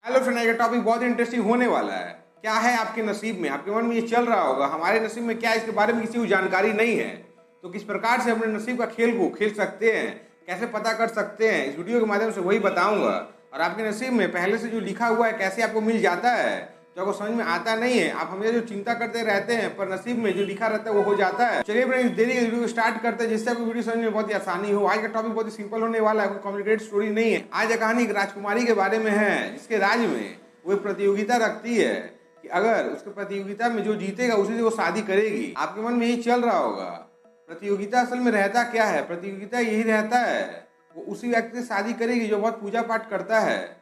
Hello friend, ये topic बहुत interesting होने वाला है। क्या है आपके नसीब में, आपके मन में ये चल रहा होगा, हमारे नसीब में क्या है, इसके बारे में किसी को जानकारी नहीं है। तो किस प्रकार से अपने नसीब का खेल को खेल सकते हैं, कैसे पता कर सकते हैं, इस वीडियो के माध्यम से वही बताऊंगा। और आपके नसीब में पहले से जो लिखा हुआ है कैसे आपको मिल जाता है, जो आपको समझ में आता नहीं है। आप हमेशा जो चिंता करते रहते हैं, पर नसीब में जो लिखा रहता है वो हो जाता है। चलिए फ्रेंड्स, देरी के वीडियो को स्टार्ट करते हैं, जिससे आपको वीडियो समझ में बहुत ही आसानी हो। आज का टॉपिक बहुत ही सिंपल होने वाला है, कोई कॉम्प्लिकेटेड स्टोरी नहीं है। आज की कहानी एक राजकुमारी के बारे में है, जिसके राज्य में वो एक प्रतियोगिता रखती है कि अगर उसके प्रतियोगिता में जो जीतेगा उसी से वो शादी करेगी। आपके मन में यही चल रहा होगा, प्रतियोगिता असल में रहता क्या है। प्रतियोगिता यही रहता है, वो उसी व्यक्ति से शादी करेगी जो बहुत पूजा पाठ करता है,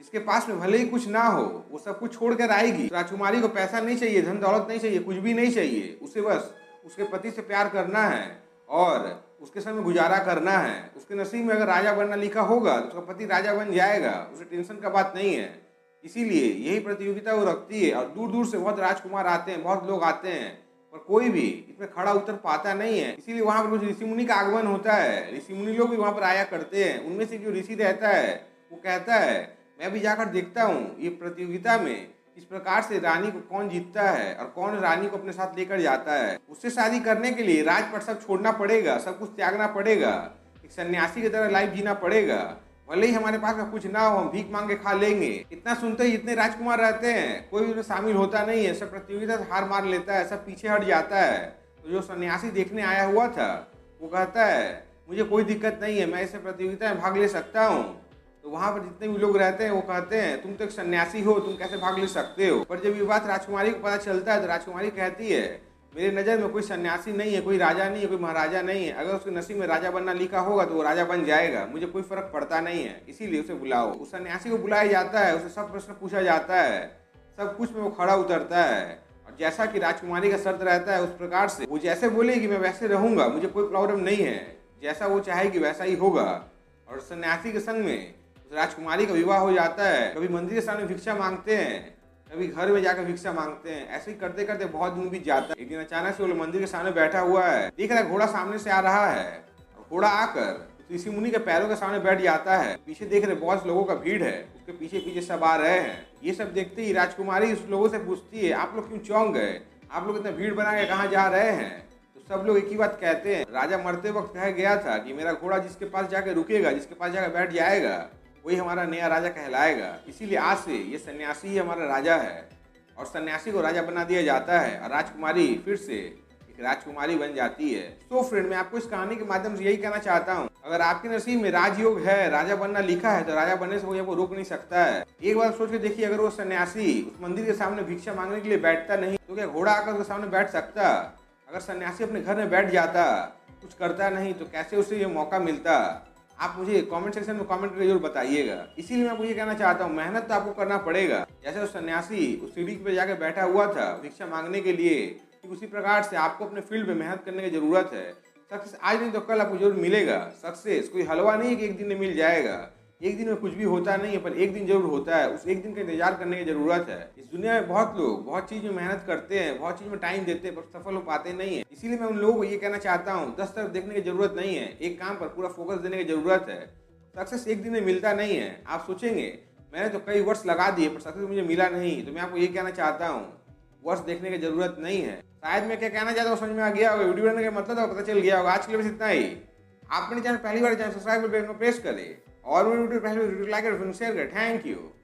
जिसके पास में भले ही कुछ ना हो, वो सब कुछ छोड़ कर आएगी। राजकुमारी को पैसा नहीं चाहिए, धन दौलत नहीं चाहिए, कुछ भी नहीं चाहिए। उसे बस उसके पति से प्यार करना है और उसके साथ में गुजारा करना है। उसके नसीब में अगर राजा बनना लिखा होगा तो उसका पति राजा बन जाएगा, उसे टेंशन का बात नहीं है। इसीलिए यही प्रतियोगिता वो रखती है और दूर दूर से बहुत राजकुमार आते हैं, बहुत लोग आते हैं, पर कोई भी इसमें खड़ा उतर पाता नहीं है। इसीलिए वहाँ पर कुछ ऋषि मुनि का आगमन होता है। ऋषि मुनि लोग भी वहाँ पर आया करते हैं। उनमें से जो ऋषि रहता है वो कहता है, मैं भी जाकर देखता हूँ ये प्रतियोगिता में इस प्रकार से रानी को कौन जीतता है और कौन रानी को अपने साथ लेकर जाता है। उससे शादी करने के लिए राजपाट सब छोड़ना पड़ेगा, सब कुछ त्यागना पड़ेगा, एक सन्यासी की तरह लाइफ जीना पड़ेगा। भले ही हमारे पास में कुछ ना हो, हम भीख मांग के खा लेंगे। इतना सुनते ही इतने राजकुमार रहते हैं, कोई भी उसमें शामिल होता नहीं है। सब प्रतियोगिता से हार मान लेता है, सब पीछे हट जाता है। तो जो सन्यासी देखने आया हुआ था वो कहता है, मुझे कोई दिक्कत नहीं है, मैं इस प्रतियोगिता में भाग ले सकता हूँ। तो वहाँ पर जितने भी लोग रहते हैं वो कहते हैं, तुम तो एक सन्यासी हो, तुम कैसे भाग ले सकते हो। पर जब ये बात राजकुमारी को पता चलता है तो राजकुमारी कहती है, मेरे नज़र में कोई सन्यासी नहीं है, कोई राजा नहीं है, कोई महाराजा नहीं है। अगर उसके नसीब में राजा बनना लिखा होगा तो वो राजा बन जाएगा, मुझे कोई फर्क पड़ता नहीं है। इसीलिए उसे बुलाओ। उस सन्यासी को बुलाया जाता है, उसे सब प्रश्न पूछा जाता है, सब कुछ में वो खड़ा उतरता है। और जैसा कि राजकुमारी का शर्त रहता है उस प्रकार से वो जैसे बोलेगी मैं वैसे रहूंगा, मुझे कोई प्रॉब्लम नहीं है, जैसा वो चाहेगी वैसा ही होगा। और सन्यासी के संग में उस राजकुमारी का विवाह हो जाता है। कभी मंदिर के सामने भिक्षा मांगते हैं, कभी घर में जाकर भिक्षा मांगते हैं। ऐसे ही करते करते बहुत दिन बीत जाता है। एक दिन अचानक से वो मंदिर के सामने बैठा हुआ है, देख रहा है घोड़ा सामने से आ रहा है। और घोड़ा आकर ऋषि मुनि के पैरों के सामने बैठ जाता है। पीछे देख रहे बहुत लोगों का भीड़ है, उसके पीछे पीछे सब आ रहे हैं। ये सब देखते ही राजकुमारी उस लोगों से पूछती है, आप लोग क्यों चौंक गए, आप लोग इतना भीड़ बना के कहाँ जा रहे हैं। तो सब लोग एक ही बात कहते हैं, राजा मरते वक्त कह गया था कि मेरा घोड़ा जिसके पास जाकर रुकेगा, जिसके पास जाकर बैठ जाएगा, वही हमारा नया राजा कहलाएगा। इसीलिए आज से ये सन्यासी ही हमारा राजा है। और सन्यासी को राजा बना दिया जाता है और राजकुमारी फिर से एक राजकुमारी बन जाती है। तो फ्रेंड, मैं आपको इस कहानी के माध्यम से यही कहना चाहता हूँ, अगर आपके नसीब में राजयोग है, राजा बनना लिखा है, तो राजा बनने से कोई आपको रोक नहीं सकता है। एक बार सोच के देखिए, अगर वो सन्यासी उस मंदिर के सामने भिक्षा मांगने के लिए बैठता नहीं तो क्या घोड़ा आकर उसके सामने बैठ सकता। अगर सन्यासी अपने घर में बैठ जाता, कुछ करता नहीं, तो कैसे उसे ये मौका मिलता। आप मुझे कमेंट सेक्शन में कमेंट करके जरूर बताइएगा। इसीलिए मैं आपको ये कहना चाहता हूँ, मेहनत तो आपको करना पड़ेगा। जैसे उस सन्यासी उस सीढ़ी पे जाकर बैठा हुआ था भिक्षा मांगने के लिए, ठीक उसी प्रकार से आपको अपने फील्ड में मेहनत करने की जरूरत है। सक्सेस आज नहीं तो कल आपको जरूर मिलेगा। सक्सेस कोई हलवा नहीं है कि एक दिन में मिल जाएगा। एक दिन में कुछ भी होता नहीं है, पर एक दिन जरूर होता है। उस एक दिन का इंतजार करने की जरूरत है। इस दुनिया में बहुत लोग बहुत चीज में मेहनत करते हैं, बहुत चीज में टाइम देते हैं, पर सफल हो पाते नहीं है। इसीलिए मैं उन लोगों को ये कहना चाहता हूँ, 10 तरफ देखने की जरूरत नहीं है, एक काम पर पूरा फोकस देने की जरूरत है। सक्सेस एक दिन में मिलता नहीं है। आप सोचेंगे मैंने तो कई वर्ष लगा दिए पर सक्सेस मुझे मिला नहीं, तो मैं आपको ये कहना चाहता हूँ, वर्ष देखने की जरूरत नहीं है। शायद मैं क्या कहना चाहता हूँ समझ में आ गया होगा, वीडियो बनाने का मतलब पता चल गया होगा। आज के लिए बस इतना ही। आप मेरे चैनल पहली बार चैनल सब्सक्राइब बटन प्रेस करें और वीडियो पहले लाइक और शेयर करें। Thank you.